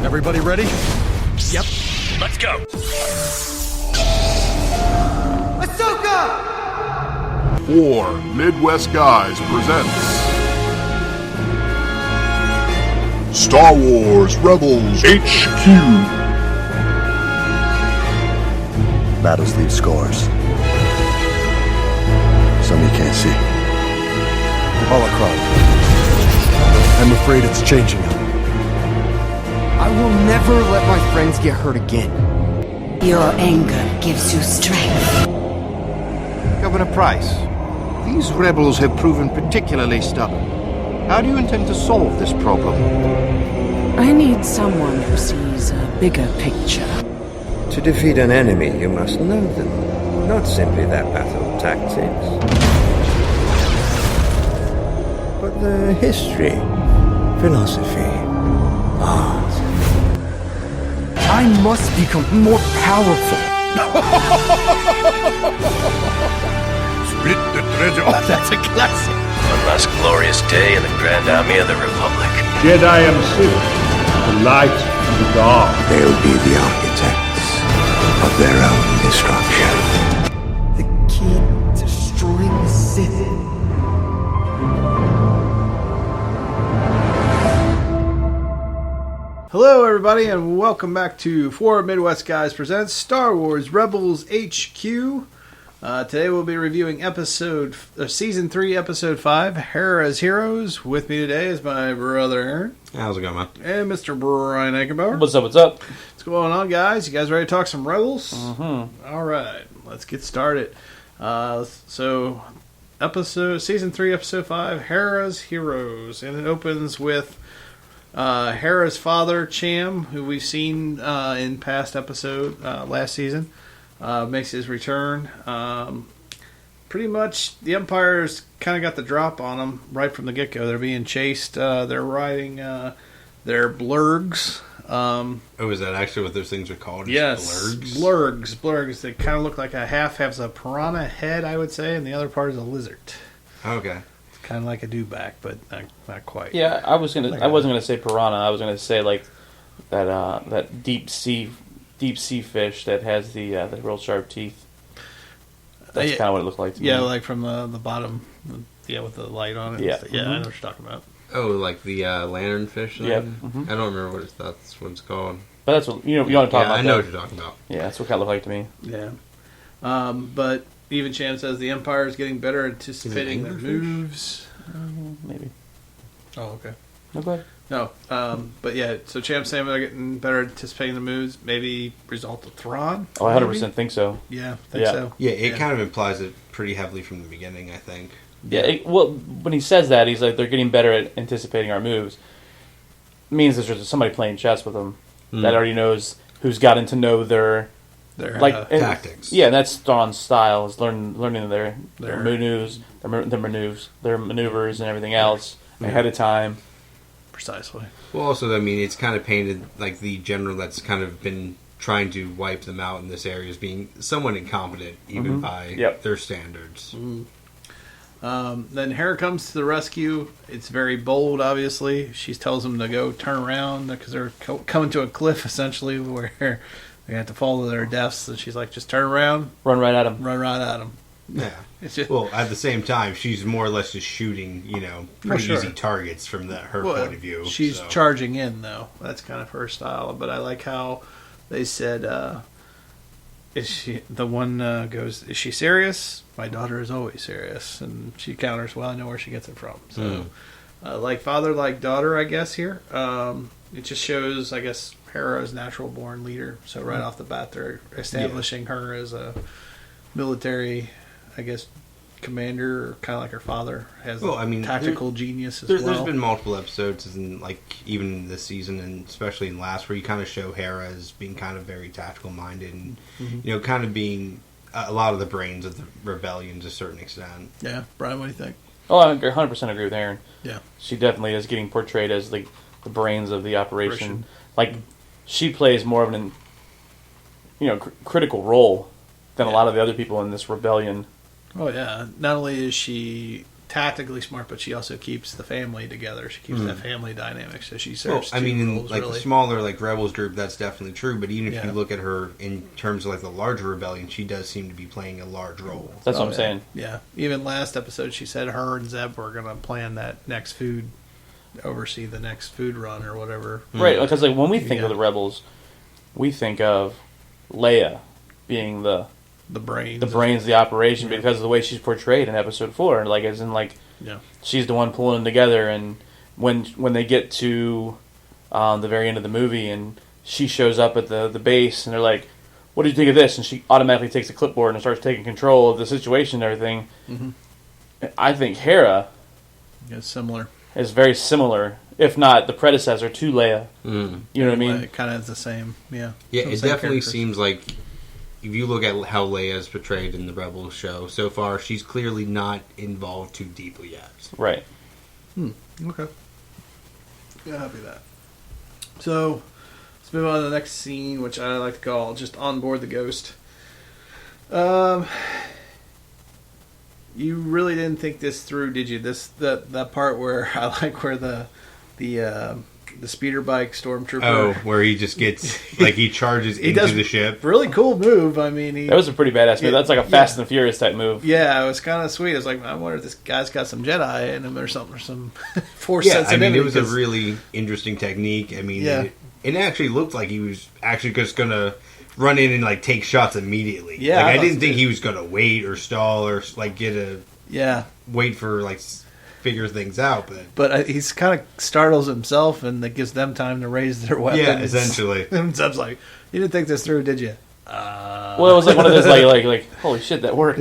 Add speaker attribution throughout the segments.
Speaker 1: Everybody ready?
Speaker 2: Yep. Let's go.
Speaker 3: Ahsoka!
Speaker 4: 4 Midwest Guys presents Star Wars Rebels HQ.
Speaker 5: Battles leave scars. Some you can't see.
Speaker 1: Holocron. I'm afraid it's changing him.
Speaker 3: I will never let my friends get hurt again.
Speaker 6: Your anger gives you strength.
Speaker 7: Governor Price, these rebels have proven particularly stubborn. How do you intend to solve this problem?
Speaker 6: I need someone who sees a bigger picture.
Speaker 8: To defeat an enemy, you must know them, not simply their battle tactics, but their history, philosophy, art.
Speaker 3: I must become more powerful.
Speaker 4: Split the treasure. Oh,
Speaker 1: That's a classic.
Speaker 2: One last glorious day in the Grand Army of the Republic.
Speaker 9: Jedi and Sith, the light and the dark.
Speaker 5: They'll be the architects of their own destruction.
Speaker 3: The key to destroying the Sith.
Speaker 10: Hello, everybody, and welcome back to 4 Midwest Guys Presents Star Wars Rebels HQ. Today we'll be reviewing Season 3, Episode 5, HERA'S Heroes. With me today is my brother Aaron.
Speaker 11: How's it going, man?
Speaker 10: And Mr. Brian Eichenbauer.
Speaker 11: What's up, what's up?
Speaker 10: What's going on, guys? You guys ready to talk some Rebels?
Speaker 11: Mm-hmm.
Speaker 10: All right, let's get started. Season 3, Episode 5, HERA'S Heroes. And it opens with Hera's father, Cham, who we've seen in past episode last season, makes his return. Pretty much, the Empire's kind of got the drop on them right from the get-go. They're being chased. They're riding their blurgs.
Speaker 11: Is that actually what those things are called?
Speaker 10: Yes, blurgs. They kind of look like half has a piranha head, I would say, and the other part is a lizard.
Speaker 11: Okay.
Speaker 10: Kind of like a dewback, but not quite.
Speaker 12: Yeah, I wasn't gonna say piranha. I was gonna say like that deep sea fish that has the real sharp teeth. That's kind of what it looked like to me.
Speaker 10: Yeah, like from the bottom. Yeah, with the light on it.
Speaker 12: Yeah,
Speaker 10: I know what you're talking about.
Speaker 11: Oh, like the lanternfish thing?
Speaker 12: Yep.
Speaker 11: I don't remember that's what it's called.
Speaker 12: But that's what you want to talk about.
Speaker 11: I know what you're talking about.
Speaker 12: Yeah, that's what it kind of looked like to me.
Speaker 10: Yeah. But even Cham says the Empire is getting better at anticipating their moves.
Speaker 12: Maybe.
Speaker 10: Oh, okay.
Speaker 12: No, go ahead.
Speaker 10: No, but yeah, so Cham's saying they're getting better at anticipating the moves. Maybe result of Thrawn?
Speaker 12: Oh, I 100% think so.
Speaker 10: Yeah, think so.
Speaker 11: Yeah, it kind of implies it pretty heavily from the beginning, I think.
Speaker 12: Yeah, when he says that, he's like, they're getting better at anticipating our moves. It means there's somebody playing chess with them that already knows who's gotten to know their
Speaker 11: tactics.
Speaker 12: Yeah, that's Thrawn's style, is learning their maneuvers, their maneuvers and everything else ahead of time.
Speaker 10: Precisely.
Speaker 11: Well, also, I mean, it's kind of painted like the general that's kind of been trying to wipe them out in this area as being somewhat incompetent, even by their standards.
Speaker 10: Then Hera comes to the rescue. It's very bold, obviously. She tells them to go turn around because they're coming to a cliff, essentially, where they have to fall to their deaths. And she's like, just turn around.
Speaker 12: Run right at them.
Speaker 11: Yeah. Well, at the same time, she's more or less just shooting, pretty easy targets from her point of view.
Speaker 10: She's charging in, though. That's kind of her style. But I like how they said, is she is she serious? My daughter is always serious. And she counters, well, I know where she gets it from. So, like father, like daughter, I guess, here. It just shows, I guess, Hera's natural-born leader. So right off the bat, they're establishing her as a military, I guess, commander, kind of like her father, has tactical genius as well.
Speaker 11: There's been multiple episodes, even this season, and especially in last, where you kind of show Hera as being kind of very tactical minded, and kind of being a lot of the brains of the rebellion to a certain extent.
Speaker 10: Yeah, Brian, what do you think?
Speaker 12: Oh, I 100% agree with Aaron.
Speaker 10: Yeah,
Speaker 12: she definitely is getting portrayed as the brains of the operation. Like, she plays more of an critical role than a lot of the other people in this rebellion.
Speaker 10: Oh yeah, not only is she tactically smart, but she also keeps the family together. She keeps that family dynamic. So she serves.
Speaker 11: Well, I
Speaker 10: two
Speaker 11: mean, in
Speaker 10: roles,
Speaker 11: like
Speaker 10: really.
Speaker 11: the smaller like rebels group, that's definitely true. But even if
Speaker 10: Yeah.
Speaker 11: you look at her in terms of like the larger rebellion, she does seem to be playing a large role.
Speaker 12: That's what I'm saying.
Speaker 10: Yeah. Even last episode, she said her and Zeb were going to plan that next oversee the next food run or whatever.
Speaker 12: Right, because like when we think of the rebels, we think of Leia being the
Speaker 10: brains,
Speaker 12: of the operation because of the way she's portrayed in episode 4. Like, as in, like, she's the one pulling them together. And when they get to the very end of the movie, and she shows up at the base, and they're like, "What do you think of this?" And she automatically takes a clipboard and starts taking control of the situation and everything. Mm-hmm. I think Hera is very similar, if not the predecessor to Leia.
Speaker 11: Mm.
Speaker 12: You know what I mean?
Speaker 10: It kind of has the same,
Speaker 11: Yeah, it definitely seems like, if you look at how Leia is portrayed in the Rebels show so far, she's clearly not involved too deeply yet.
Speaker 12: Right.
Speaker 10: Okay. Yeah, happy with that. So, let's move on to the next scene, which I like to call just on board the Ghost. You really didn't think this through, did you? That part where I like where the speeder bike stormtrooper.
Speaker 11: Oh, where he just gets like he charges into the ship.
Speaker 10: Really cool move. I mean,
Speaker 12: that was a pretty badass move. That's like a Fast and Furious type move.
Speaker 10: Yeah, it was kind of sweet. I was like, I wonder if this guy's got some Jedi in him or something, or some Force sensitivity.
Speaker 11: I mean, it was a really interesting technique. I mean, it actually looked like he was actually just gonna run in and like take shots immediately.
Speaker 10: Yeah,
Speaker 11: like I didn't think he was gonna wait or stall or like wait for like figure things out,
Speaker 10: but he's kind of startles himself, and that gives them time to raise their weapons.
Speaker 11: Yeah, essentially.
Speaker 10: And Zeb's like, "You didn't think this through, did you?"
Speaker 12: Well, it was like one of those like holy shit, that worked.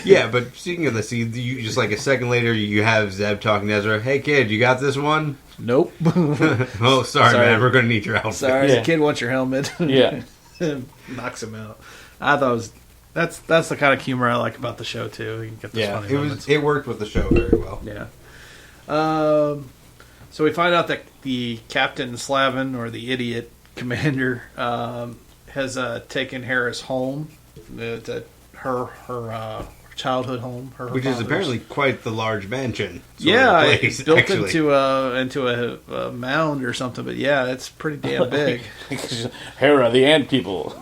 Speaker 11: Yeah, but speaking of this, you just like a second later, you have Zeb talking to Ezra. "Hey kid, you got this one?"
Speaker 10: Nope.
Speaker 11: Oh, sorry, man. We're gonna need your help.
Speaker 10: Sorry, the kid wants your helmet.
Speaker 12: Yeah.
Speaker 10: Knocks him out. I thought it was that's the kind of humor I like about the show too. You can get those funny moments.
Speaker 11: It worked with the show very well.
Speaker 10: Yeah. So we find out that the Captain Slavin, or the idiot commander, has taken Hera's home, her childhood home,
Speaker 11: which is apparently quite the large mansion.
Speaker 10: It's built into a mound or something. But yeah, it's pretty damn big.
Speaker 12: Hera, the ant people.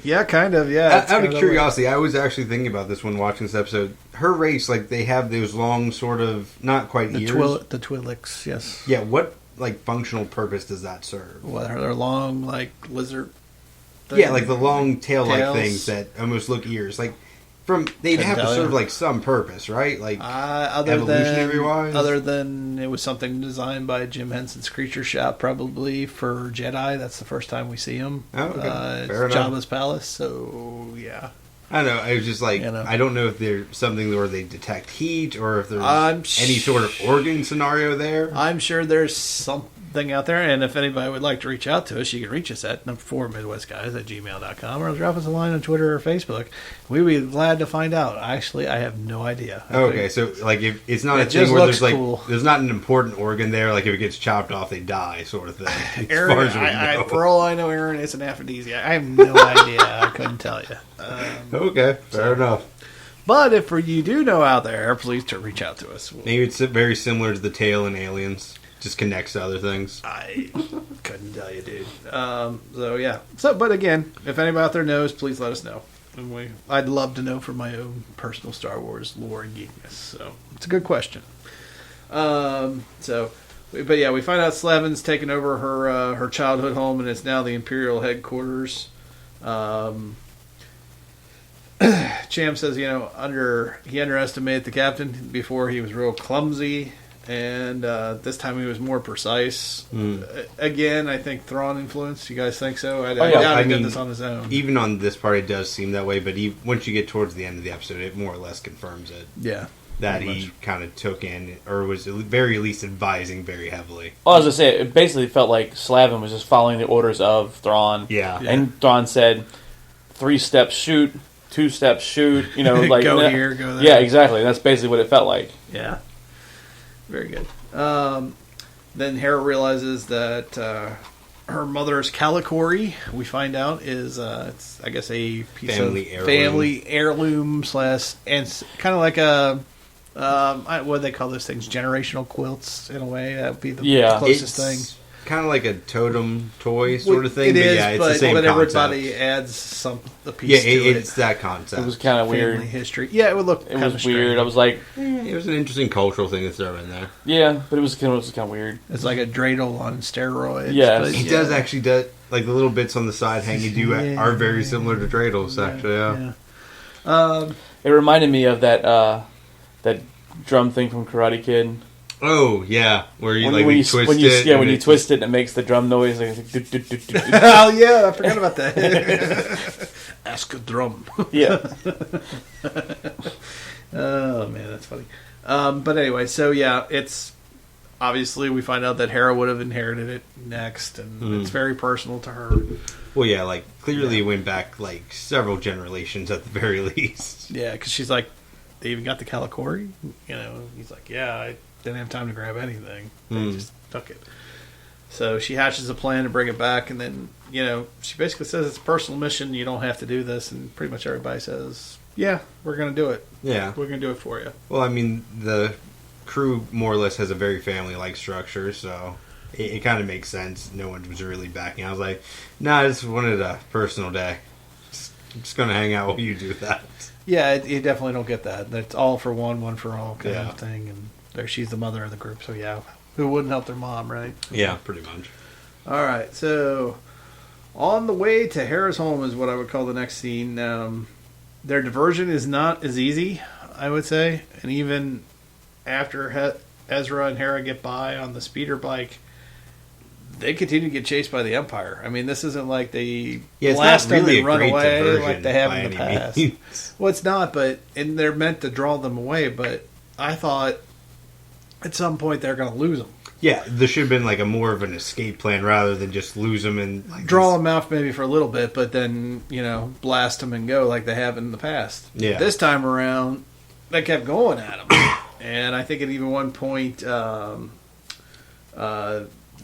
Speaker 10: Yeah, kind of. Yeah.
Speaker 11: Out of curiosity, I was actually thinking about this when watching this episode. Her race, like they have those long, sort of not quite ears.
Speaker 10: The Twi'leks, yes.
Speaker 11: Yeah. What like functional purpose does that serve?
Speaker 10: Well, they're long, like lizard.
Speaker 11: Yeah, like the long tail-like things that almost look ears. Like they'd have to serve like some purpose, right? Like evolutionary-wise.
Speaker 10: Other than it was something designed by Jim Henson's Creature Shop, probably for Jedi. That's the first time we see him.
Speaker 11: Oh, okay. Fair
Speaker 10: it's
Speaker 11: enough.
Speaker 10: Jabba's palace. So yeah.
Speaker 11: I don't know. I was just like, I don't know if there's something where they detect heat or if there's any sort of organ scenario there.
Speaker 10: I'm sure there's something out there, and if anybody would like to reach out to us, you can reach us at number4midwestguys@gmail.com, or drop us a line on Twitter or Facebook. We'd be glad to find out. Actually, I have no idea.
Speaker 11: Okay, so like if it's not a thing where there's like there's not an important organ there, like if it gets chopped off, they die, sort of thing.
Speaker 10: Aaron, for all I know, Aaron, it's an aphrodisiac. I have no idea. I couldn't tell you.
Speaker 11: Okay, fair enough.
Speaker 10: But if you do know out there, please reach out to us.
Speaker 11: Maybe it's very similar to the tail in Aliens. Just connects to other things.
Speaker 10: I couldn't tell you, dude. So yeah. But again, if anybody out there knows, please let us know. And I'd love to know for my own personal Star Wars lore and geekness. So it's a good question. But yeah, we find out Slavin's taken over her childhood home, and it's now the Imperial headquarters. Cham says, he underestimated the captain before. He was real clumsy. And this time he was more precise. Again, I think Thrawn influence. You guys think so? I doubt he did this on his own.
Speaker 11: Even on this part, it does seem that way. But once you get towards the end of the episode, it more or less confirms it.
Speaker 10: Yeah,
Speaker 11: that he kind of took in, or was at the very least advising very heavily.
Speaker 12: Well, I was gonna say, it basically felt like Slavin was just following the orders of Thrawn.
Speaker 11: Yeah.
Speaker 12: And Thrawn said, 3 steps shoot, 2 steps shoot. Like
Speaker 10: go here, go there.
Speaker 12: Yeah, exactly. That's basically what it felt like.
Speaker 10: Yeah. Very good. Then Hera realizes that her mother's KALIKORI, we find out, is it's, I guess, a piece
Speaker 11: Family
Speaker 10: of
Speaker 11: heirloom.
Speaker 10: family heirloom slash, and kind of like a what do they call those things? Generational quilts, in a way. That would be the closest thing.
Speaker 11: Kind of like a totem toy sort of thing.
Speaker 10: It is,
Speaker 11: yeah, it's
Speaker 10: but
Speaker 11: the same concept.
Speaker 10: everybody adds a piece to it.
Speaker 11: It's that concept.
Speaker 12: It was kind of weird.
Speaker 10: Family history. Yeah, it would look
Speaker 12: It was weird. I was like...
Speaker 11: it was an interesting cultural thing to throw in there.
Speaker 12: Yeah, but it was kind of weird.
Speaker 10: It's like a dreidel on steroids.
Speaker 12: Yeah.
Speaker 11: It does actually do... Like, the little bits on the side hanging are very similar to dreidels, actually, yeah.
Speaker 12: It reminded me of that drum thing from Karate Kid.
Speaker 11: Oh, yeah. Where you,
Speaker 12: when you
Speaker 11: twist it.
Speaker 12: Yeah, when you twist it and it makes the drum noise. Like,
Speaker 10: oh, yeah, I forgot about that. Ask a drum.
Speaker 12: Yeah.
Speaker 10: Oh, man, that's funny. But anyway, so yeah, it's... Obviously, we find out that Hera would have inherited it next, and it's very personal to her.
Speaker 11: Well, yeah, like, clearly it went back, like, several generations at the very least.
Speaker 10: Yeah, because she's like, they even got the KALIKORI? You know, he's like, yeah, I didn't have time to grab anything. They just took it. So she hatches a plan to bring it back, and then, you know, she basically says it's a personal mission, you don't have to do this, and pretty much everybody says, yeah, we're going to do it.
Speaker 11: Yeah.
Speaker 10: We're going to do it for you.
Speaker 11: Well, I mean, the crew more or less has a very family-like structure, so it kind of makes sense. No one was really backing. I was like, nah, I just wanted a personal day. Just going to hang out while you do that.
Speaker 10: Yeah, you definitely don't get that. That's all for one for all kind of thing, and there she's the mother of the group, so yeah, who wouldn't help their mom, right?
Speaker 11: Yeah, pretty much.
Speaker 10: All right, so on the way to Hera's home is what I would call the next scene. Their diversion is not as easy, I would say, and even after Ezra and Hera get by on the speeder bike, they continue to get chased by the Empire. I mean, this isn't like they blast them and run away like they have in the past. Well, it's not, and they're meant to draw them away, but I thought at some point they're going to lose them.
Speaker 11: Yeah, there should have been like a more of an escape plan rather than just lose them and like
Speaker 10: draw them out maybe for a little bit, but then, you know, blast them and go like they have in the past.
Speaker 11: Yeah.
Speaker 10: This time around, they kept going at them, and I think at even one point, I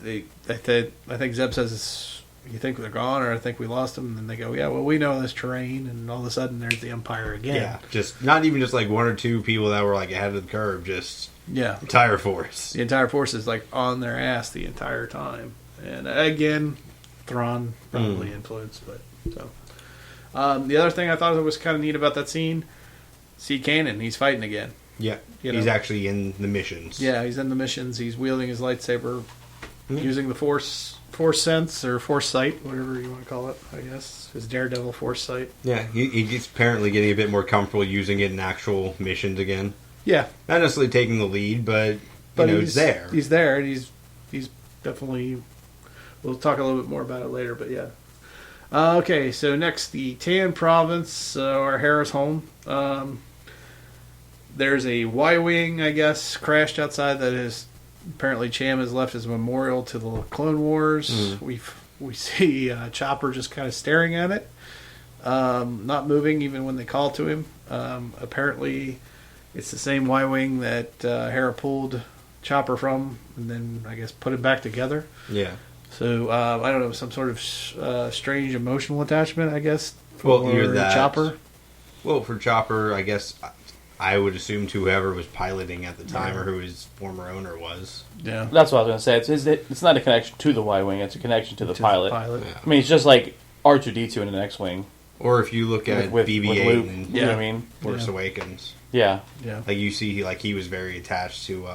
Speaker 10: think Zeb says, "You think they're gone, or I think we lost them?" And then they go, "Yeah, well, we know this terrain." And all of a sudden, there's the Empire again.
Speaker 11: Yeah, just not even just like one or two people that were like ahead of the curve, just entire force.
Speaker 10: The entire force is like on their ass the entire time. And again, THRAWN probably influenced, but so. The other thing I thought was kind of neat about that scene, see Kanan, he's fighting again.
Speaker 11: Yeah, he's actually in the missions.
Speaker 10: Yeah, he's in the missions. He's wielding his lightsaber, using the force sense or force sight, whatever you want to call it. I guess his Daredevil force sight.
Speaker 11: Yeah, he's apparently getting a bit more comfortable using it in actual missions again.
Speaker 10: Yeah,
Speaker 11: not necessarily taking the lead, but he's there.
Speaker 10: He's there, and he's definitely. We'll talk a little bit more about it later, but yeah. Okay, so next, the Tan province, or Hera's home. There's a Y-wing, I guess, crashed outside that is apparently Cham has left as a memorial to the Clone Wars. We see Chopper just kind of staring at it, not moving even when they call to him. Apparently, it's the same Y-wing that Hera pulled Chopper from, and then I guess put it back together.
Speaker 11: Yeah.
Speaker 10: So I don't know, some sort of strange emotional attachment, I guess.
Speaker 11: For
Speaker 10: Chopper.
Speaker 11: Well, for Chopper, I guess I would assume to whoever was piloting at the time or who his former owner was.
Speaker 10: Yeah,
Speaker 12: that's what I was going to say. It's not a connection to the Y-wing; it's a connection to the pilot.
Speaker 11: Yeah.
Speaker 12: I mean, it's just like R2-D2 in an X-wing.
Speaker 11: Or if you look at BB-8 and
Speaker 12: you know what I mean?
Speaker 11: Force Awakens.
Speaker 12: Yeah.
Speaker 11: Like you see, he was very attached to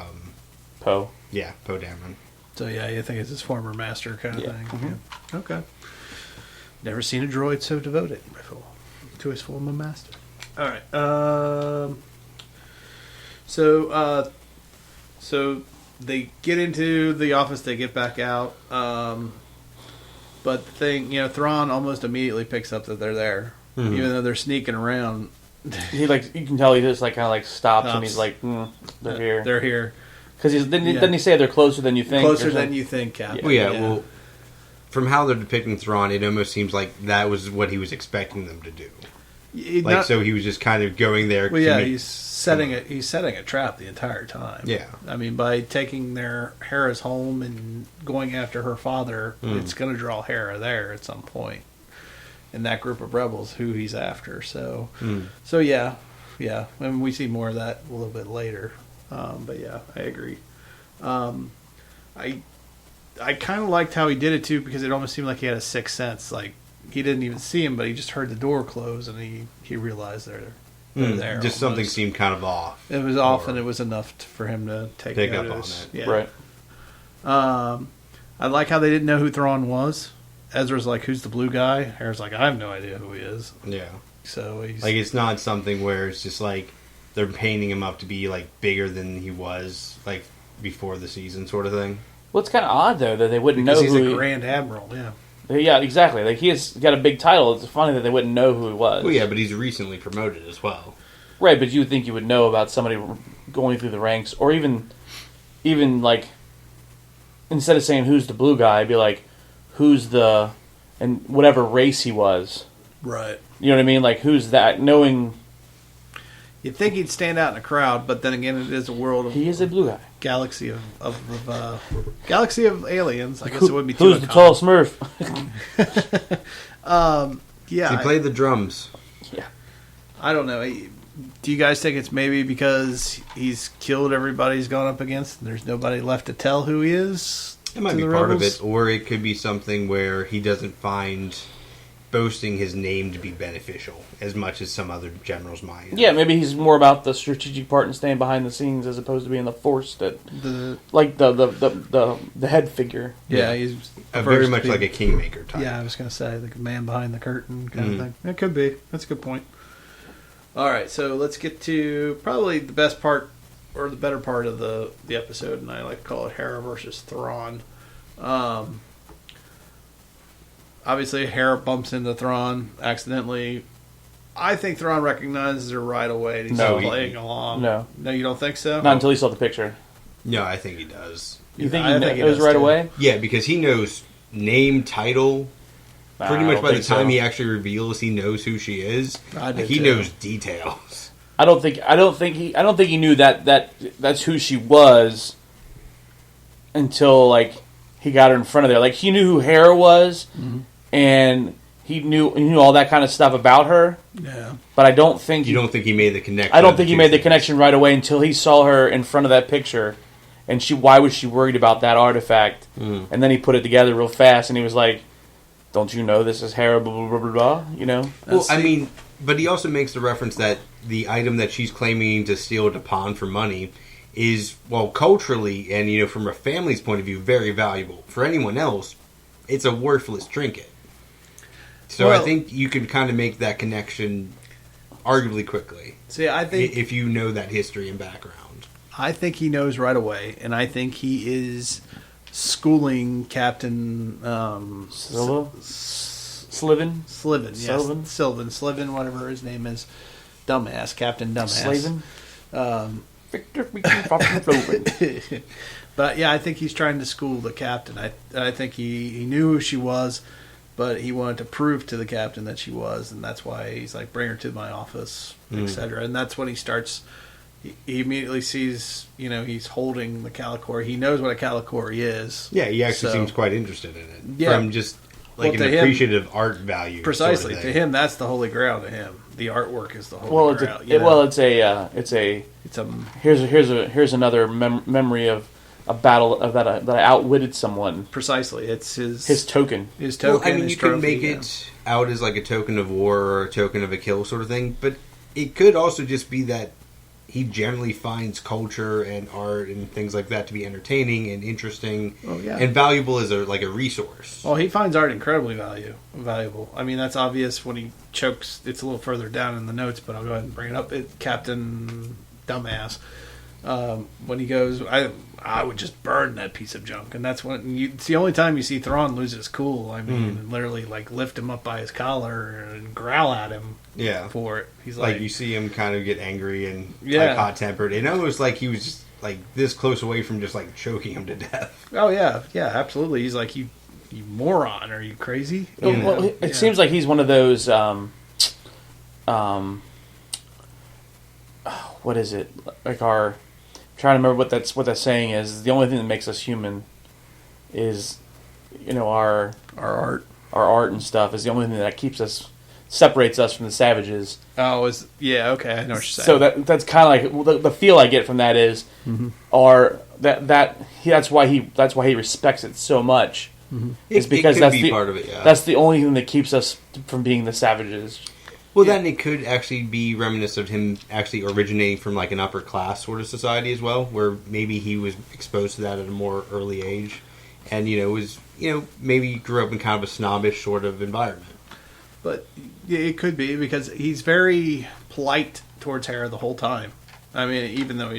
Speaker 12: Poe.
Speaker 11: Yeah, Poe Dameron.
Speaker 10: So yeah, you think it's his former master kind of thing. Mm-hmm. Yeah. Okay. Never seen a droid so devoted before to his former master. All right. So they get into the office. They get back out. But the thing, THRAWN almost immediately picks up that they're there, even though they're sneaking around.
Speaker 12: You can tell he just kind of stops and he's like, "They're here.
Speaker 10: They're here."
Speaker 12: Because didn't he say they're closer than you think?
Speaker 10: Closer than you think, Captain.
Speaker 11: Well, well, from how they're depicting THRAWN, it almost seems like that was what he was expecting them to do. So he was just kind of going there.
Speaker 10: Well, yeah, he's setting a trap the entire time.
Speaker 11: Yeah.
Speaker 10: I mean, by taking Hera's home and going after her father, it's going to draw Hera there at some point in that group of rebels who he's after. So, yeah, and we see more of that a little bit later. But yeah, I agree. I kind of liked how he did it too, because it almost seemed like he had a sixth sense. Like he didn't even see him, but he just heard the door close and he realized they're there.
Speaker 11: Just something seemed kind of off.
Speaker 10: It was off, and it was enough for him to pick
Speaker 11: up on it.
Speaker 10: Yeah.
Speaker 12: Right.
Speaker 10: I like how they didn't know who Thrawn was. Ezra's like, "Who's the blue guy?" Hera's like, "I have no idea who he is."
Speaker 11: Yeah.
Speaker 10: So he's
Speaker 11: like, it's not something where it's just like they're painting him up to be like bigger than he was like before the season, sort of thing.
Speaker 12: Well, it's kind of odd though that they wouldn't know
Speaker 10: he's
Speaker 12: who
Speaker 10: a Grand Admiral. Yeah.
Speaker 12: Yeah, exactly. Like he has got a big title. It's funny that they wouldn't know who he was.
Speaker 11: Well, yeah, but he's recently promoted as well.
Speaker 12: Right, but you would think you would know about somebody going through the ranks, or even like instead of saying who's the blue guy, I'd be like who's the and whatever race he was.
Speaker 10: Right.
Speaker 12: You know what I mean? Like who's that? Knowing.
Speaker 10: You'd think he'd stand out in a crowd, but then again, it is a world of
Speaker 12: he is a blue guy.
Speaker 10: Galaxy of aliens. I guess it would be.
Speaker 12: Who's the tall Smurf?
Speaker 10: Yeah,
Speaker 11: he played the drums.
Speaker 12: Yeah,
Speaker 10: I don't know. Do you guys think it's maybe because he's killed everybody he's gone up against, and there's nobody left to tell who he is?
Speaker 11: It might be part of it, or it could be something where he doesn't find boasting his name to be beneficial as much as some other generals might.
Speaker 12: Yeah, maybe he's more about the strategic part and staying behind the scenes as opposed to being the force that, like the head figure.
Speaker 10: Yeah, he's
Speaker 11: very much like a kingmaker type.
Speaker 10: Yeah, I was going to say the man behind the curtain kind of thing. It could be. That's a good point. All right, so let's get to probably the best part or the better part of the episode, and I like to call it Hera versus Thrawn. Obviously, Hera bumps into Thrawn accidentally. I think Thrawn recognizes her right away. And he's playing along.
Speaker 12: No,
Speaker 10: you don't think so?
Speaker 12: Not until he saw the picture.
Speaker 11: No, I think he does.
Speaker 12: You think he knows right away?
Speaker 11: Yeah, because he knows name, title. Pretty much by the time he actually reveals, he knows who she is. He knows details.
Speaker 12: I don't think he knew that's who she was until like he got her in front of there. Like he knew who Hera was, and he knew all that kind of stuff about her.
Speaker 10: Yeah,
Speaker 12: but I don't think
Speaker 11: you don't think he made the connection.
Speaker 12: I don't think he made the connection right away until he saw her in front of that picture, and why was she worried about that artifact? And then he put it together real fast, and he was like, "Don't you know this is Hera?" Blah blah blah blah blah. You know.
Speaker 11: Well, I mean, but he also makes the reference that the item that she's claiming to steal to pawn for money is, well, culturally and from a family's point of view, very valuable. For anyone else, it's a worthless trinket. So I think you can kind of make that connection arguably quickly.
Speaker 10: See, I think
Speaker 11: if you know that history and background,
Speaker 10: I think he knows right away, and I think he is schooling Captain Sliven, whatever his name is, dumbass, Captain Dumbass.
Speaker 12: Victor, Flovin.
Speaker 10: But yeah, I think he's trying to school the captain. I think he knew who she was, but he wanted to prove to the captain that she was, and that's why he's like, bring her to my office, etc. And that's when he starts. He immediately sees, he's holding the Kalikori. He knows what a Kalikori is.
Speaker 11: Yeah, he actually seems quite interested in it.
Speaker 10: Yeah.
Speaker 11: From just like an appreciative art value.
Speaker 10: Precisely.
Speaker 11: Sort of
Speaker 10: to him, that's the holy grail to him. The artwork is the holy grail.
Speaker 12: Here's another memory of a battle that I outwitted someone.
Speaker 10: Precisely. It's his
Speaker 12: token.
Speaker 10: His token.
Speaker 11: Well, I mean, you could make it out as like a token of war or a token of a kill sort of thing, but it could also just be that he generally finds culture and art and things like that to be entertaining and interesting and valuable as a resource.
Speaker 10: Well, he finds art incredibly valuable. I mean, that's obvious when he chokes. It's a little further down in the notes, but I'll go ahead and bring it up. Captain Dumbass. When he goes, I would just burn that piece of junk, and that's when it's the only time you see Thrawn lose his cool. I mean, literally like lift him up by his collar and growl at him.
Speaker 11: Yeah,
Speaker 10: for it. He's
Speaker 11: like you see him kind of get angry and like hot tempered, and almost like he was just like this close away from just like choking him to death.
Speaker 10: Oh yeah, absolutely. He's like, you moron, are you crazy?
Speaker 12: It seems like he's one of those what is it? Like I'm trying to remember what that saying is. The only thing that makes us human is, our
Speaker 10: art.
Speaker 12: Our art and stuff is the only thing that separates us from the savages.
Speaker 10: Oh, yeah, okay, I know what you're saying.
Speaker 12: So that's kind of like the feel I get from that is, that's why he respects it so much.
Speaker 11: Mm-hmm.
Speaker 12: Is because
Speaker 11: that's the part of it. Yeah,
Speaker 12: that's the only thing that keeps us from being the savages.
Speaker 11: Well, then it could actually be reminiscent of him actually originating from like an upper class sort of society as well, where maybe he was exposed to that at a more early age, and maybe grew up in kind of a snobbish sort of environment.
Speaker 10: But yeah, it could be because he's very polite towards Hera the whole time. I mean, even though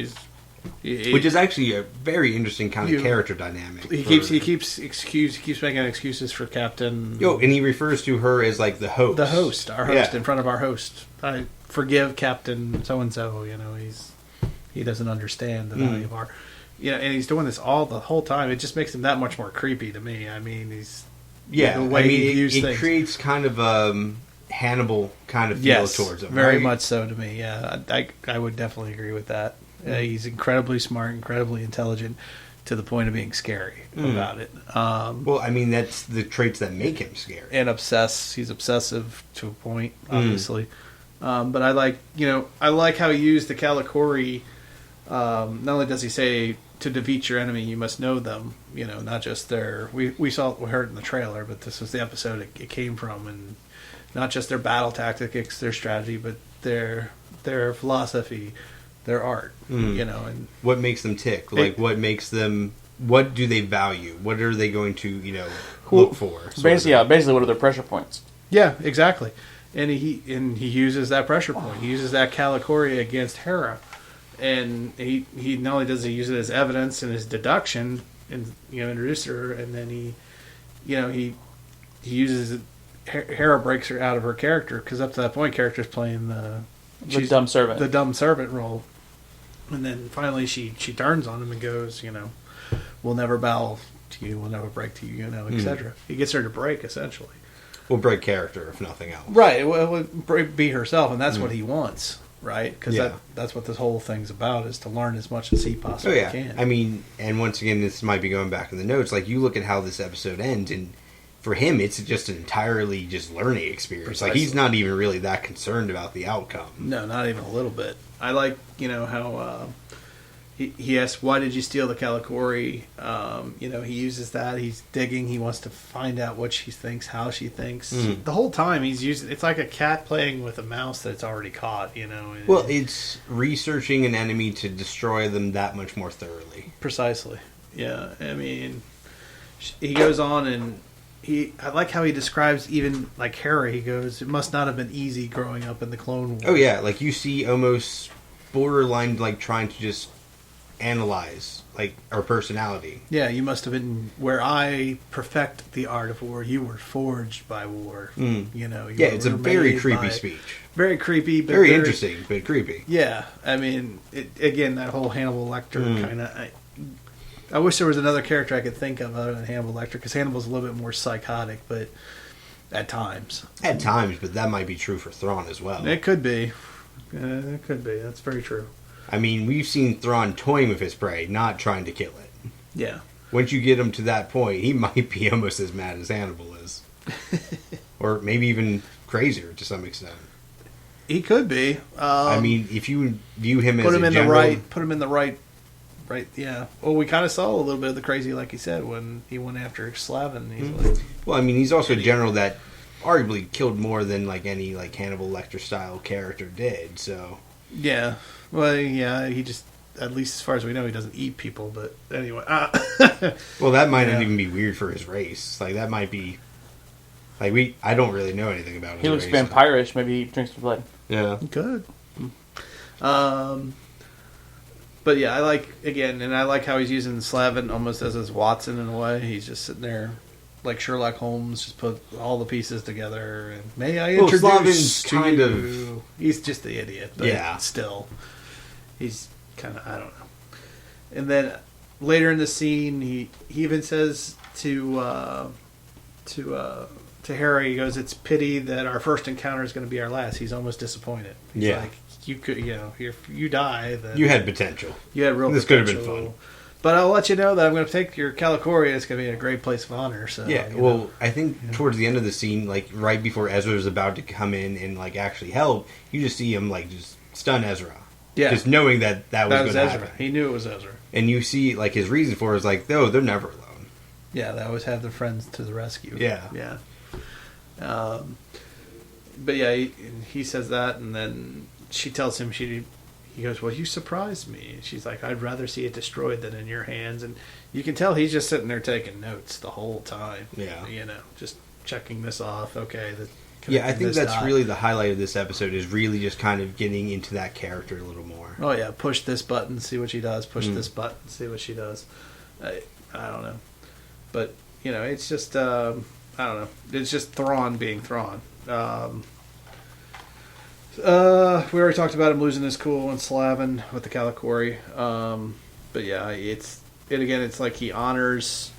Speaker 11: which is actually a very interesting kind of character dynamic.
Speaker 10: He keeps making excuses for Captain.
Speaker 11: And he refers to her as like the host,
Speaker 10: our host in front of our host. I forgive Captain so and so. He doesn't understand the value of our. And he's doing this the whole time. It just makes him that much more creepy to me. I mean, the way he views things.
Speaker 11: It creates kind of Hannibal kind of feel towards him.
Speaker 10: Very
Speaker 11: right?
Speaker 10: much so to me. Yeah, I would definitely agree with that. He's incredibly smart, incredibly intelligent, to the point of being scary about it.
Speaker 11: Well, I mean, that's the traits that make him scary.
Speaker 10: And he's obsessive to a point, obviously. But I like how he used the Kalikori. Not only does he say, to defeat your enemy, you must know them. Not just their. We heard it in the trailer, but this was the episode it came from, and not just their battle tactics, their strategy, but their philosophy, their art. And
Speaker 11: what makes them tick? Like what makes them? What do they value? What are they going to look for?
Speaker 12: Basically, what are their pressure points?
Speaker 10: Yeah, exactly. And he uses that pressure point. He uses that Kalikori against Hera. And he not only does he use it as evidence and as deduction, and introduce her, and then he uses it. Hera breaks her out of her character because up to that point, character's playing the
Speaker 12: dumb servant,
Speaker 10: role, and then finally she turns on him and goes, we'll never bow to you, we'll never break to you, etc. He gets her to break essentially.
Speaker 11: We'll break character if nothing else.
Speaker 10: Right, it will be herself, and that's what he wants. Right, because that's what this whole thing's about, is to learn as much as he possibly can.
Speaker 11: I mean, and once again, this might be going back in the notes. Like, you look at how this episode ends, and for him, it's just an entirely just learning experience. Precisely. Like, he's not even really that concerned about the outcome.
Speaker 10: No, not even a little bit. I like, how he asks, "Why did you steal the Kalikori?" He uses that. He's digging. He wants to find out what she thinks, how she thinks. The whole time he's using. It's like a cat playing with a mouse that's already caught.
Speaker 11: Well, it's researching an enemy to destroy them that much more thoroughly.
Speaker 10: Precisely. Yeah. I mean, he goes on and I like how he describes even like Hera. He goes, "It must not have been easy growing up in the Clone Wars."
Speaker 11: Oh yeah, like you see almost borderline like trying to just analyze like our personality.
Speaker 10: Yeah, you must have been where I perfect the art of war. You were forged by war.
Speaker 11: It's a very creepy speech.
Speaker 10: Very creepy, but
Speaker 11: very interesting, but creepy.
Speaker 10: Yeah, I mean, again, that whole Hannibal Lecter kind of. I wish there was another character I could think of other than Hannibal Lecter, because Hannibal's a little bit more psychotic, but at times.
Speaker 11: At times, but that might be true for THRAWN as well.
Speaker 10: It could be. It could be. That's very true.
Speaker 11: I mean, we've seen THRAWN toying with his prey, not trying to kill it.
Speaker 10: Yeah.
Speaker 11: Once you get him to that point, he might be almost as mad as Hannibal is. Or maybe even crazier to some extent.
Speaker 10: He could be.
Speaker 11: I mean, if you view him as
Speaker 10: put him
Speaker 11: a
Speaker 10: in
Speaker 11: general...
Speaker 10: the right, yeah. Well, we kind of saw a little bit of the crazy, like he said, when he went after Slavin.
Speaker 11: Well, I mean, he's also a general that arguably killed more than like any like Hannibal Lecter style character did, so...
Speaker 10: Yeah. Well, yeah, he just, at least as far as we know, he doesn't eat people, but anyway.
Speaker 11: Well, that might not even be weird for his race. Like, that might be... Like, I don't really know anything about his
Speaker 12: He looks
Speaker 11: race.
Speaker 12: vampirish. Maybe he drinks the blood.
Speaker 11: Yeah.
Speaker 10: Good. But yeah, I like how he's using Slavin almost as his Watson in a way. He's just sitting there like Sherlock Holmes, just put all the pieces together. And may I introduce
Speaker 11: Slavin's
Speaker 10: to
Speaker 11: kind
Speaker 10: you?
Speaker 11: of...
Speaker 10: He's just the idiot. But still, he's kind of, I don't know. And then later in the scene, he even says to to Hera, he goes, "It's pity that our first encounter is going to be our last." He's almost disappointed. He's like, you could, if you die, then
Speaker 11: you had potential.
Speaker 10: You had real.
Speaker 11: This
Speaker 10: potential.
Speaker 11: could have been fun.
Speaker 10: But I'll let you know that I'm going to take your Kalikori. It's going to be a great place of honor. So
Speaker 11: I think towards the end of the scene, like right before Ezra's about to come in and like actually help, you just see him like just stun Ezra. Yeah, just knowing that was going to happen.
Speaker 10: He knew it was Ezra.
Speaker 11: And you see like his reason for it is like, no, they're never alone.
Speaker 10: Yeah, they always have their friends to the rescue.
Speaker 11: Yeah.
Speaker 10: But yeah, he says that, and then she tells him he goes, "Well, you surprised me." And she's like, "I'd rather see it destroyed than in your hands." And you can tell he's just sitting there taking notes the whole time.
Speaker 11: Yeah.
Speaker 10: Just checking this off. Okay.
Speaker 11: I think that's really the highlight of this episode is really just kind of getting into that character a little more.
Speaker 10: Oh, yeah. Push this button, see what she does. Push this button, see what she does. I don't know. But, it's just, I don't know. It's just Thrawn being Thrawn. We already talked about him losing his cool and Slavin with the Kalikori. But yeah, it's like he honors.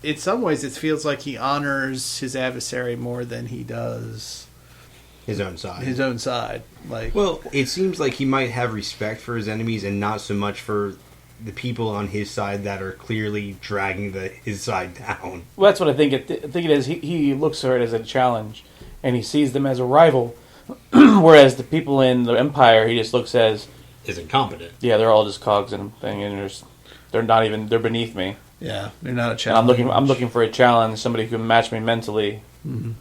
Speaker 10: In some ways, it feels like he honors his adversary more than he does
Speaker 11: his own side.
Speaker 10: Well,
Speaker 11: it seems like he might have respect for his enemies and not so much for the people on his side that are clearly dragging his side down.
Speaker 12: Well, that's what I think. I think it is. He looks at it as a challenge, and he sees them as a rival. Whereas the people in the Empire, he just looks as
Speaker 13: incompetent.
Speaker 12: Yeah, they're all just cogs in a thing, and they're not even. They're beneath me.
Speaker 10: Yeah, they're not a challenge.
Speaker 12: And I'm looking for a challenge, somebody who can match me mentally.
Speaker 10: Mm-hmm.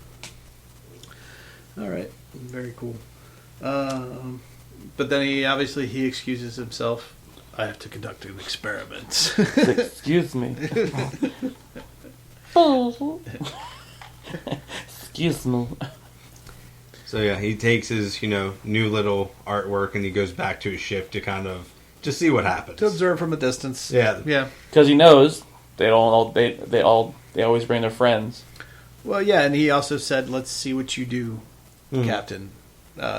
Speaker 10: All right, very cool. But then he excuses himself. I have to conduct an experiment.
Speaker 12: Excuse me. Excuse me.
Speaker 11: So yeah, he takes his new little artwork and he goes back to his ship to kind of just see what happens.
Speaker 10: To observe from a distance.
Speaker 11: Yeah.
Speaker 12: Because he knows they always bring their friends.
Speaker 10: Well, yeah, and he also said, "Let's see what you do, Captain."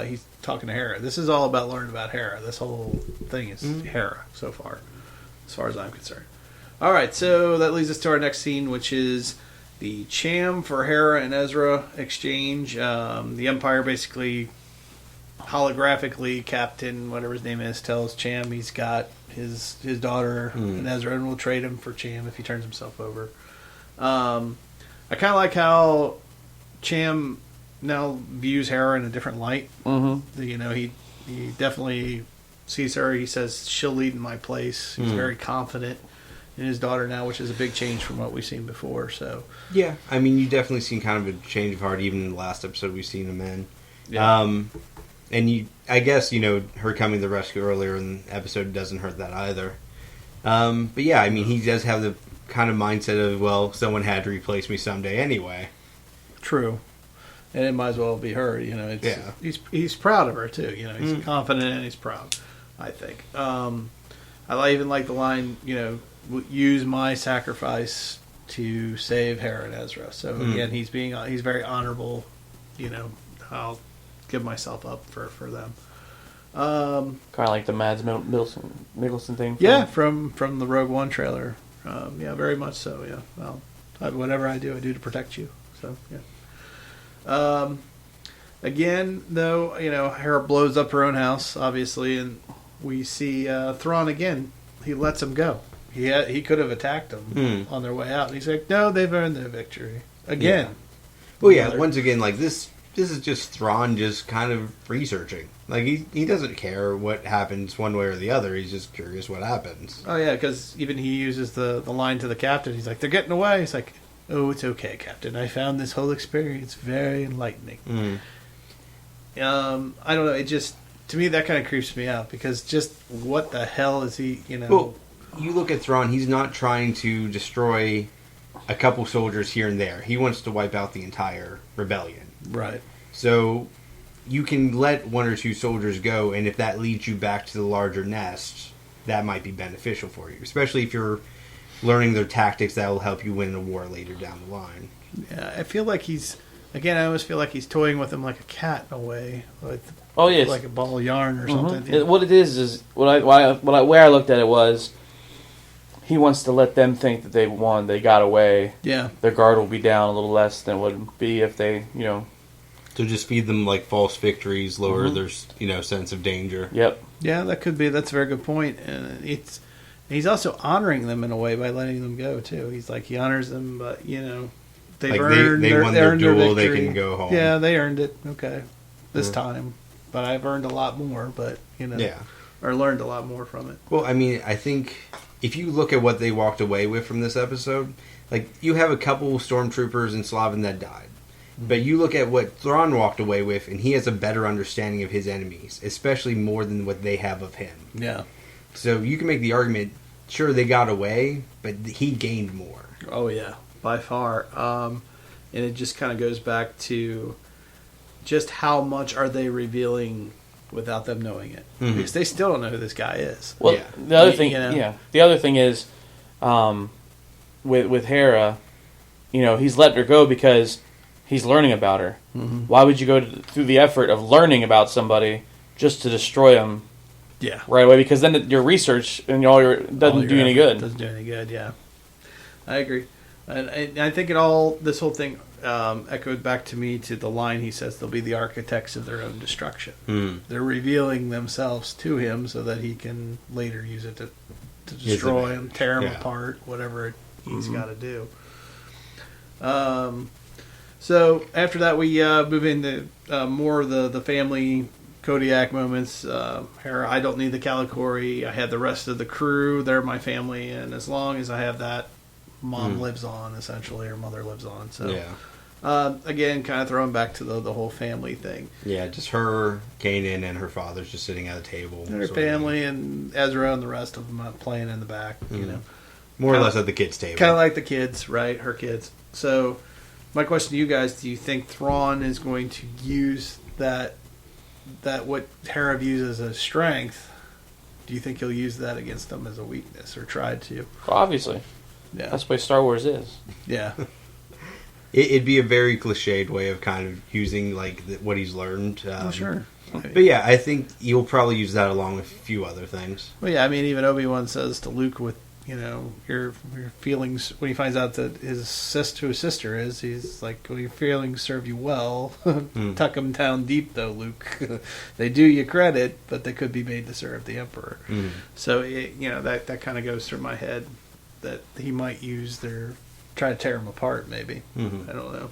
Speaker 10: He's talking to Hera. This is all about learning about Hera. This whole thing is Hera so far, as far as I'm concerned. All right, so that leads us to our next scene, which is the Cham for Hera and Ezra exchange. The Empire basically holographically, Captain, whatever his name is, tells Cham he's got his daughter and Ezra, and will trade him for Cham if he turns himself over. I kind of like how Cham now views Hera in a different light. Mm-hmm. He definitely sees her. He says she'll lead in my place. He's very confident in his daughter now, which is a big change from what we've seen before. So
Speaker 11: yeah, I mean, you definitely seen kind of a change of heart even in the last episode we've seen him in.
Speaker 10: Yeah.
Speaker 11: And I guess her coming to the rescue earlier in the episode doesn't hurt that either. But yeah, I mean, he does have the kind of mindset of, well, someone had to replace me someday anyway.
Speaker 10: True. And it might as well be her. He's proud of her too. He's confident and he's proud, I think. I even like the line, use my sacrifice to save Hera and Ezra. So again, he's very honorable. I'll give myself up for them.
Speaker 12: Kind of like the Mads Mikkelsen thing.
Speaker 10: From the Rogue One trailer. Very much so. Yeah. Well, whatever I do to protect you. So yeah. Again, though, Hera blows up her own house, obviously, and we see Thrawn again. He lets him go. He could have attacked them on their way out, and he's like, "No, they've earned their victory again."
Speaker 11: Yeah. Well, yeah. Once again, like this is just Thrawn just kind of researching. Like he doesn't care what happens one way or the other. He's just curious what happens.
Speaker 10: Oh yeah, because even he uses the line to the captain. He's like, "They're getting away." He's like, "Oh, it's okay, Captain. I found this whole experience very enlightening." I don't know. It just, to me, that kind of creeps me out because just what the hell is he?
Speaker 11: Well, you look at Thrawn. He's not trying to destroy a couple soldiers here and there. He wants to wipe out the entire rebellion.
Speaker 10: Right.
Speaker 11: So you can let one or two soldiers go, and if that leads you back to the larger nest, that might be beneficial for you, especially if you're learning their tactics that will help you win the war later down the line.
Speaker 10: Yeah, I feel like I always feel like he's toying with him like a cat in a way.
Speaker 12: Yes.
Speaker 10: Like a ball of yarn or something.
Speaker 12: What it is where I looked at it was, he wants to let them think that they won, they got away.
Speaker 10: Yeah.
Speaker 12: Their guard will be down a little less than it would be if they,
Speaker 11: To just feed them like false victories, lower
Speaker 10: Mm-hmm.
Speaker 11: their sense of danger.
Speaker 12: Yep.
Speaker 10: Yeah, that could be. That's a very good point. And he's also honoring them in a way by letting them go too. He's like he honors them, but they've
Speaker 11: Like
Speaker 10: earned
Speaker 11: they won their
Speaker 10: earned their
Speaker 11: duel, they
Speaker 10: victory.
Speaker 11: can go home.
Speaker 10: Yeah, they earned it. Okay, this time, but I've earned a lot more. But
Speaker 11: Yeah.
Speaker 10: or learned a lot more from it.
Speaker 11: Well, I mean, I think if you look at what they walked away with from this episode, like you have a couple stormtroopers in Slavin that died. But you look at what Thrawn walked away with, and he has a better understanding of his enemies, especially more than what they have of him.
Speaker 10: Yeah.
Speaker 11: So you can make the argument, sure, they got away, but he gained more.
Speaker 10: Oh yeah, by far. And it just kind of goes back to just how much are they revealing without them knowing it, because they still don't know who this guy is.
Speaker 12: Well, the other thing, the other thing is, with Hera, he's let her go because he's learning about her. Mm-hmm. Why would you go through the effort of learning about somebody just to destroy them?
Speaker 10: Yeah,
Speaker 12: right away, because then your research and doesn't do any good.
Speaker 10: Doesn't do any good. Yeah, I agree, and I think this whole thing echoed back to me to the line he says they'll be the architects of their own destruction. They're revealing themselves to him so that he can later use it to destroy them, tear them apart, whatever he's got to do. So after that, we move into more of the family Kodiak moments. Hera, I don't need the Kalikori. I had the rest of the crew. They're my family, and as long as I have that, Mom lives on, essentially, or Mother lives on. So, again, kind of throwing back to the whole family thing.
Speaker 11: Yeah, just her, Kanan, and her father's just sitting at a table.
Speaker 10: And her family, and Ezra and the rest of them playing in the back,
Speaker 11: More or less at the kids' table.
Speaker 10: Kind of like the kids, right? Her kids. So, my question to you guys, do you think Thrawn is going to use that what Hera views as a strength, do you think he'll use that against them as a weakness, or try to?
Speaker 12: Well, obviously. Yeah. That's the way Star Wars is.
Speaker 10: Yeah.
Speaker 11: It'd be a very cliched way of kind of using what he's learned.
Speaker 10: Sure.
Speaker 11: But yeah, I think you'll probably use that along with a few other things.
Speaker 10: Well, yeah, I mean, even Obi-Wan says to Luke with, your feelings, when he finds out that who his sister is, he's like, well, your feelings serve you well. Tuck them down deep, though, Luke. They do you credit, but they could be made to serve the Emperor. So, that kind of goes through my head, that he might use try to tear them apart, maybe. I don't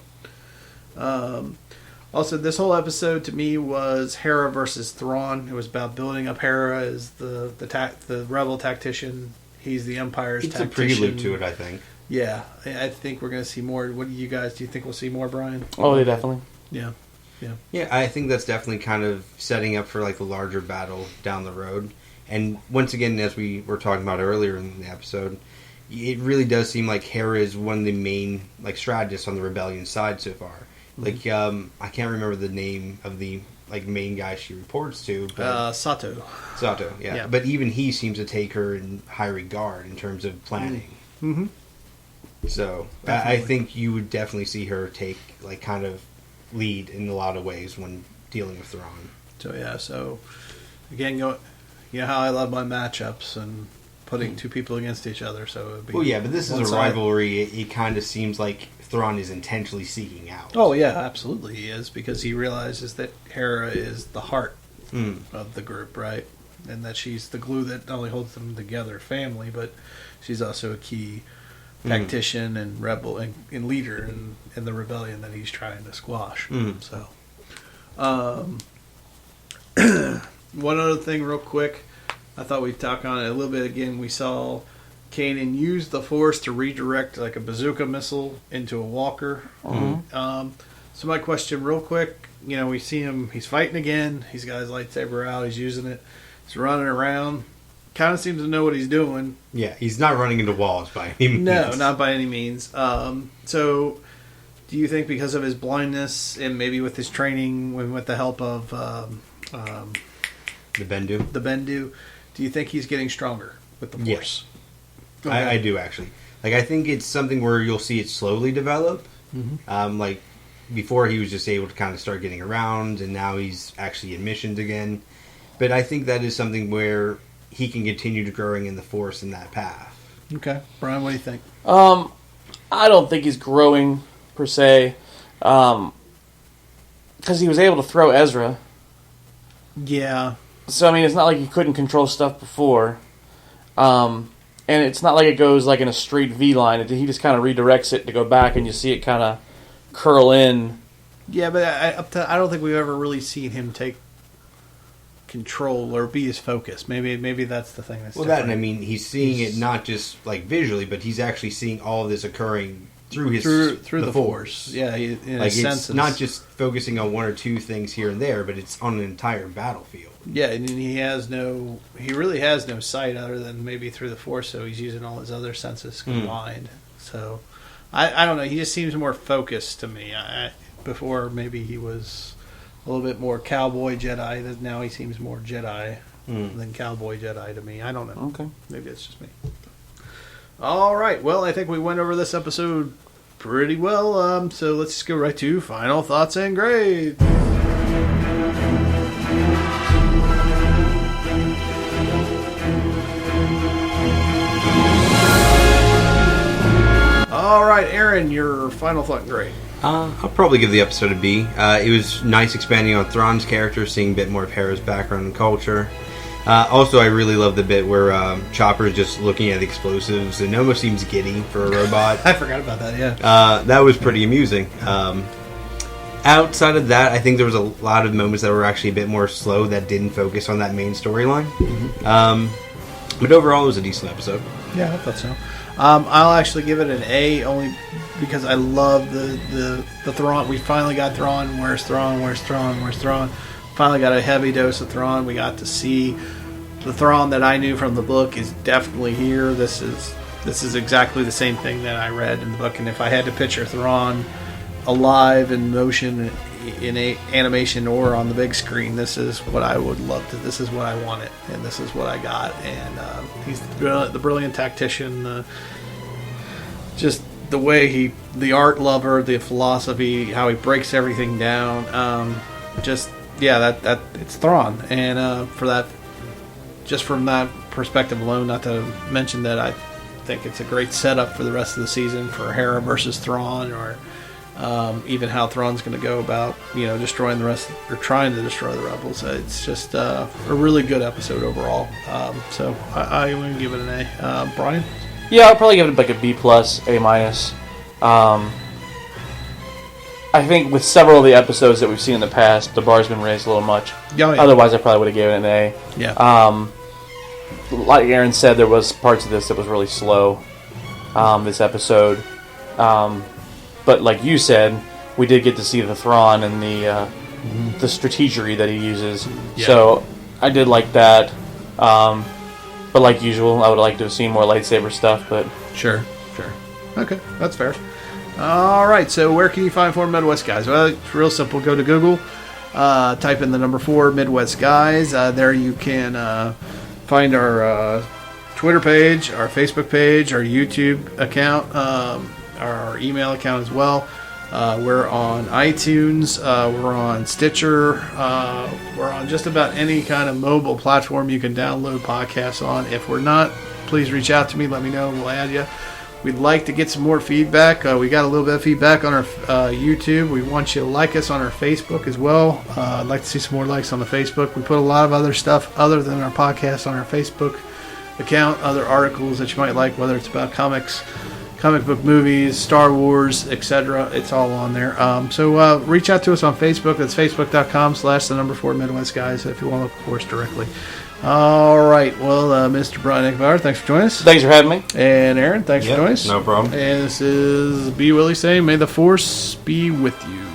Speaker 10: know. Also, this whole episode to me was Hera versus Thrawn. It was about building up Hera as the rebel tactician. He's the Empire's tactician.
Speaker 11: It's a prelude to it, I think.
Speaker 10: Yeah, I think we're going to see more. What do you guys? Do you think we'll see more, Brian?
Speaker 12: Oh, yeah, definitely.
Speaker 10: Yeah.
Speaker 11: Yeah, I think that's definitely kind of setting up for a larger battle down the road. And once again, as we were talking about earlier in the episode, it really does seem like Hera is one of the main strategists on the rebellion side so far. I can't remember the name of the main guy she reports to, but
Speaker 10: Sato,
Speaker 11: yeah. But even he seems to take her in high regard in terms of planning. So I think you would definitely see her take kind of lead in a lot of ways when dealing with Thrawn.
Speaker 10: So again, how I love my matchups and putting two people against each other. So it would be
Speaker 11: but this is a rivalry. It kind of seems like Thrawn is intentionally seeking out.
Speaker 10: Oh yeah, absolutely he is, because he realizes that Hera is the heart of the group, right? And that she's the glue that not only holds them together, family, but she's also a key tactician and rebel and leader in the rebellion that he's trying to squash. So, one other thing, real quick, I thought we'd talk on it a little bit again. We saw Kanan use the Force to redirect a bazooka missile into a walker. So my question real quick, we see him, he's fighting again, he's got his lightsaber out, he's using it, he's running around, kind of seems to know what he's doing.
Speaker 11: Yeah, he's not running into walls by any means.
Speaker 10: No, not by any means. So do you think because of his blindness and maybe with his training, with the help of
Speaker 11: the Bendu,
Speaker 10: do you think he's getting stronger with the Force?
Speaker 11: Yes. Okay. I do, actually. I think it's something where you'll see it slowly develop. Before he was just able to kind of start getting around, and now he's actually in missions again. But I think that is something where he can continue to growing in the Force in that path.
Speaker 10: Okay, Brian, what do you think?
Speaker 12: I don't think he's growing per se, because he was able to throw Ezra.
Speaker 10: Yeah.
Speaker 12: So I mean, it's not like he couldn't control stuff before, and it's not like it goes like in a straight V line. He just kind of redirects it to go back, and you see it kind of curl in.
Speaker 10: Yeah, but I don't think we've ever really seen him take control or be his focus. Maybe that's the thing. That's
Speaker 11: well,
Speaker 10: different.
Speaker 11: that, and I mean, he's seeing it not just like visually, but he's actually seeing all of this occurring through his
Speaker 10: through the force. Yeah, in
Speaker 11: like
Speaker 10: a sense,
Speaker 11: it's not just focusing on one or two things here and there, but it's on an entire battlefield.
Speaker 10: Yeah, and he really has no sight other than maybe through the force. So he's using all his other senses combined. So I don't know. He just seems more focused to me. Before maybe he was a little bit more cowboy Jedi. Now he seems more Jedi than cowboy Jedi to me. I don't know.
Speaker 12: Okay.
Speaker 10: Maybe it's just me. All right. Well, I think we went over this episode pretty well. So let's just go right to final thoughts and grades. All right, Aaron, your final thought and grade.
Speaker 11: I'll probably give the episode a B. It was nice expanding on Thrawn's character, seeing a bit more of Hera's background and culture. Also, I really love the bit where Chopper is just looking at the explosives and almost seems giddy for a robot.
Speaker 10: I forgot about that, yeah.
Speaker 11: That was pretty amusing. Outside of that, I think there was a lot of moments that were actually a bit more slow that didn't focus on that main storyline. But overall, it was a decent episode.
Speaker 10: Yeah, I thought so. I'll actually give it an A, only because I love the Thrawn. We finally got Thrawn. Where's Thrawn? Where's Thrawn? Where's Thrawn? Finally got a heavy dose of Thrawn. We got to see the Thrawn that I knew from the book is definitely here. This is exactly the same thing that I read in the book. And if I had to picture Thrawn alive in motion, in animation or on the big screen, this is what I would love to. This is what I wanted, and this is what I got. And he's the brilliant tactician. Just the way the art lover, the philosophy, how he breaks everything down. That it's Thrawn, and for that, just from that perspective alone, not to mention that I think it's a great setup for the rest of the season for Hera versus Thrawn, or even how Thrawn's going to go about destroying the rest or trying to destroy the rebels. It's just a really good episode overall. So I want to give it an A. Brian?
Speaker 12: Yeah, I'll probably give it like a B+, A-. I think with several of the episodes that we've seen in the past, the bar's been raised a little much.
Speaker 10: Yeah.
Speaker 12: Otherwise, I probably would have given it an A.
Speaker 10: Yeah.
Speaker 12: Like Aaron said, there was parts of this that was really slow. This episode, but like you said, we did get to see the Thrawn and the strategery that he uses. Yeah. So I did like that. But like usual, I would like to have seen more lightsaber stuff. But
Speaker 10: sure. Okay, that's fair. All right, so where can you find 4 Midwest Guys? Well, it's real simple. Go to Google, type in the number 4 Midwest Guys. There you can find our Twitter page, our Facebook page, our YouTube account, our email account as well. We're on iTunes. We're on Stitcher. We're on just about any kind of mobile platform you can download podcasts on. If we're not, please reach out to me. Let me know. We'll add you. We'd like to get some more feedback. We got a little bit of feedback on our YouTube. We want you to like us on our Facebook as well. I'd like to see some more likes on the Facebook. We put a lot of other stuff other than our podcast on our Facebook account, other articles that you might like, whether it's about comics, comic book movies, Star Wars, etc. It's all on there. So reach out to us on Facebook. That's facebook.com/4 Midwest Guys if you want to look for us directly. All right. Well, Mr. Brian Eckbauer, thanks for joining us.
Speaker 12: Thanks for having me.
Speaker 10: And Aaron, thanks for joining us.
Speaker 11: No problem.
Speaker 10: And this is B. Willie saying, may the Force be with you.